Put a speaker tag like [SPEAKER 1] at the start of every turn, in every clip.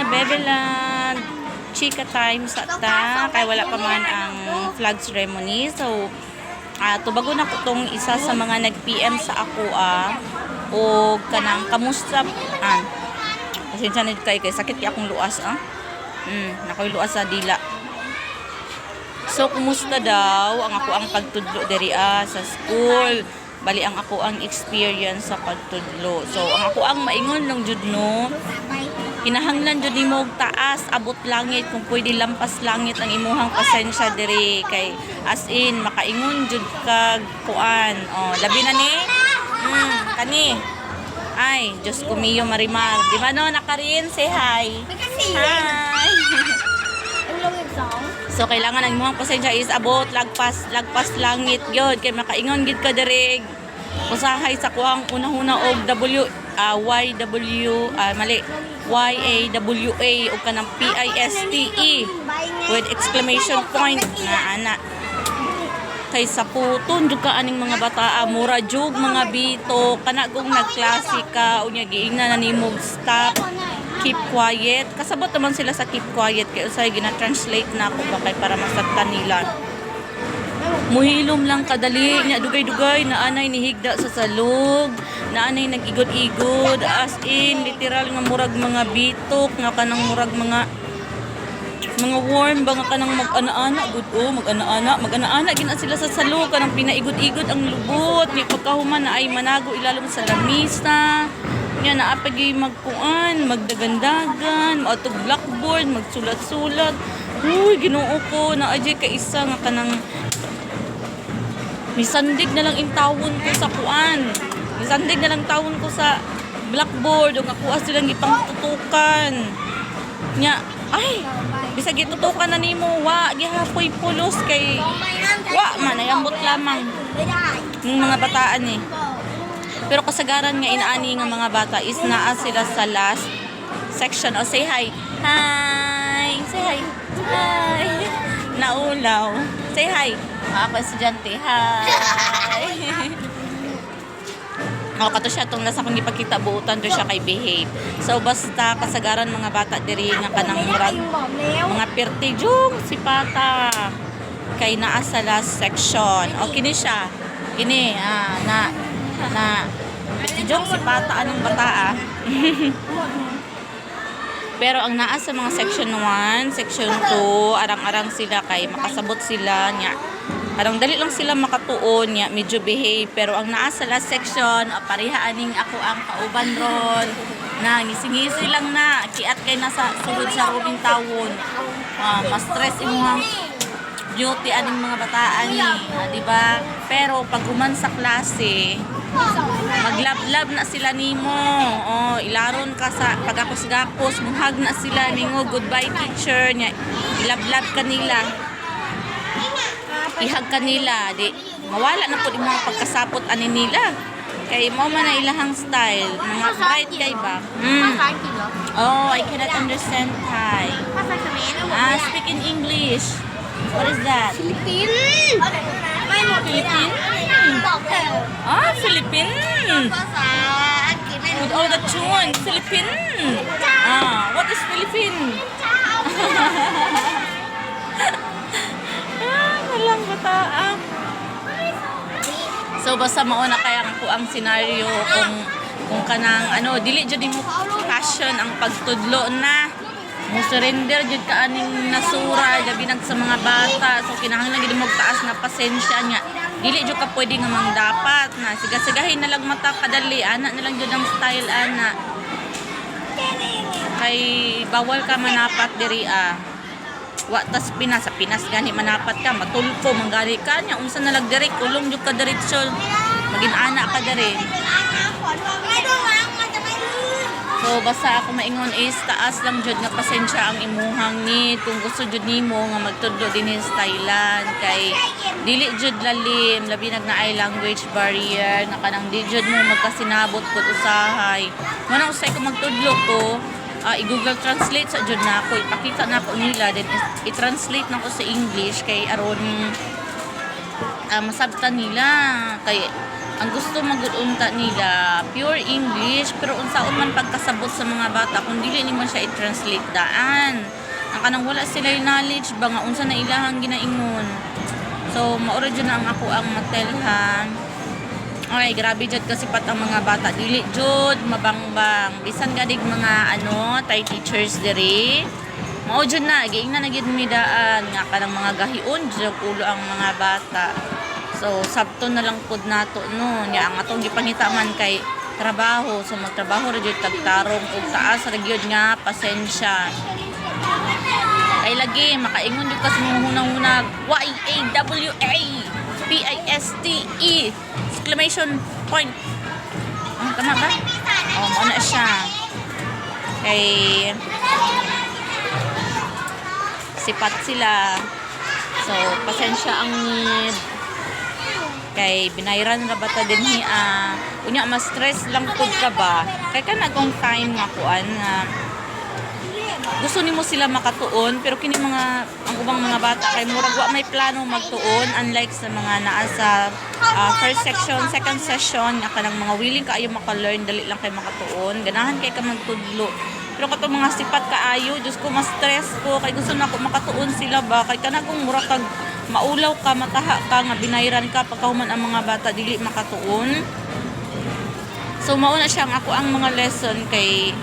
[SPEAKER 1] mga bebelag. Chika time sa ta. Kaya wala pa man ang flag ceremony. So, tubago na ko tong isa sa mga nag-PM sa ako o kanang kamusta pasensya na kay sakit kay akong luas nakoy luas sa dila. So kumusta daw ang ako ang pagtudlo diri sa school, bali ang ako ang experience sa pagtudlo. So ang ako ang maingon ng jud no, kinahanglan jud nimo og taas abot langit kung pwede lampas langit ang imuhang pasensya diri kay as in makaingon jud kag kuan labi na ni kani ay Diyos ko miyo Marimar di ba no nakarin say hi hi. So kailangan ang imuhang pasensya is abot lagpas langit gyud kay makaingon gid ka diri usahay sa kuang una-una og YAWA o kanang PISTE with exclamation point na ana kay sa puton jud ka aning mga bata mura jug mga bito kana kung nagklase ka unya giingna na nimog stop keep quiet kasabot naman sila sa keep quiet kay usay gina-translate na ako bakay para masabtan nila. Muhilom lang kadali nya dugay-dugay na anay nihigda sa salog na anay nag-igod-igod as in literal nga murag mga bitok nga kanang murag mga worm ba nga kanang mag-ana-ana good mag-ana-ana gina sila sa salog kanang pinaigod-igod ang lubot ni pagkahuman na ay manago ilalom sa lamisa nya naapagi magkuan magdagandagan atog blackboard magsulat-sulat uy Ginoo ko na ajay ka isa nga kanang misandig na lang intawon ko sa kuan misandig na lang tawon ko sa blackboard o nakuha silang ipang tutukan nya ay bisag gitutukan na nimo wa gihapoy pulos kay wa man ayambot lamang ng mga bataan pero kasagaran nga inaani nga mga bata is naa sila sa last section o say hi say hi naulaw say hi ako estudyante hi kato siya itong nasa kong ipakita buutan doon siya kay behave. So basta kasagaran mga bata diri nga kanang murag mga pertijong si pata kay naa sa last section o kini siya kini na pertijong si pata anong bata pero ang naa sa mga section 1 section 2 arang-arang sila kay makasabot sila nya arang dali lang sila makatuon nya medyo behave pero ang naa sa last section pareha aning ako ang kauban ron na ngisi-ngisi lang na kiat kay nasa sulod sa rubing tawon mas stress imuhang duty aning mga bataan di ba pero pag uman sa klase maglablab na sila nimo ilaron ka sa pagapos-gapos muhag na sila ningo goodbye teacher nya ilablab kanila ihag kanila di mawala na pud imong pagkasapot ani nila kay mao man na ilahang style mga bright kay ba I cannot understand Thai speak in English what is that Philippine Philippine with all the tune Philippine what is Philippine walang bataan. So basta mauna kaya ako ang senaryo kung kanang dili jud mo passion ang pagtudlo na mo surrender jud ka aning nasura gabi nag sa mga bata so kinahanglan gid mo taas na pasensya nya dili jud ka pwede nga mang dapat na sigasagahin na lang mata kadali ana na lang jud ang style ana kay bawal ka manapat diri wa tas Pinas sa Pinas gani manapat ka matulpo manggari ka nya unsa na lag diri kulong jud ka diretso magin ana ka diri so basta ako maingon is taas lang jud nga pasensya ang imuhang need kung gusto jud nimo nga magtudlo dinhi sa Thailand kay dili jud lalim labi nag naay language barrier nga kanang di jud mo magkasinabot pud usahay manang usay ko magtudlo ko i-Google Translate sa jud na ako ipakita na ako nila then i-translate na ko sa English kay aron masabtan nila kay ang gusto magudunta nila pure English, pero unsaon man pagkasabot sa mga bata kung dili nimo siya i-translate daan. Ang kanang wala sila knowledge ba nga unsa na ilahang ginaingon. So maura jud na ang ako ang matelhan. Okay, grabe jud kasi pat ang mga bata dili jud mabangbang. Bisan gadig mga tay teachers diri. Mao jud na giingnan na gid mi daan nga kanang mga gahion jud ulo ang mga bata. So sabto na lang pud nato no. Nya ang atong gipangita man kay trabaho. So magtrabaho ra jud tagtarong ug taas ra gyud nga pasensya. Ay lagi makaingon jud kasi mga hunang-hunag YAWA PISTE exclamation point. Tama ba? Mao na siya. Kay sipat sila. So pasensya ang need. Kay binayran ra bata dinhi unya mas stress lang pud ka ba kay kana kung time nga kuan nga gusto nimo sila makatuon pero kini mga ang ubang mga bata kay murag wa may plano magtuon unlike sa mga naa sa first section, second session nga kanang mga willing kaayo maka-learn dali lang kay makatuon ganahan kay ka magtudlo pero kato mga sipat kaayo Diyos ko mas stress ko kay gusto na ko makatuon sila ba kay kana kung mura kag maulaw ka, mataha ka, nga binayran ka, pagkahuman ang mga bata, dili makatuon. So, mauna siya ako ang mga lesson kay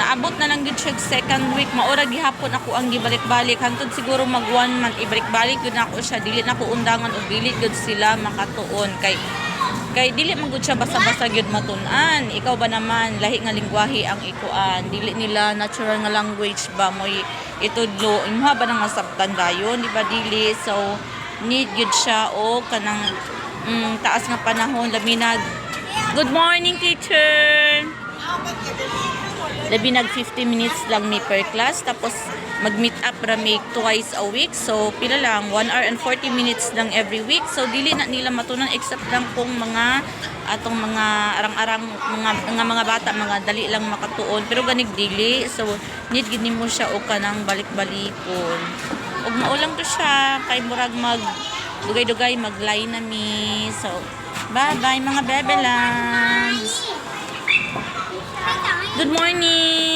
[SPEAKER 1] naabot na lang yun siya second week, maura gihapon ako ang gibalik-balik. Hantod siguro mag 1 month, ibalik-balik yun ako siya, dili na ko undangan o dili yun sila makatuon. Kay dili man gud siya basta-basta gyud matun-an. Ikaw ba naman lahi nga lingwahe ang ikuan? Dili nila natural nga language ba mo itudlo. Imha ba nang masabtan dayon, di ba dili? So need gyud siya o kanang taas nga panahon labi good morning teacher. Labi 50 minutes lang mi per class tapos mag-meet up ra mi twice a week. So pila lang 1 hour and 40 minutes lang every week. So dili na nila matunan except lang kung mga atong mga arang-arang mga bata mga dali lang makatuon pero ganig dili. So need gid nimo siya o kanang balik-balikon. Ug maulang to siya kay murag mag dugay-dugay mag-line na mi. So bye-bye mga bebe lands. Good morning.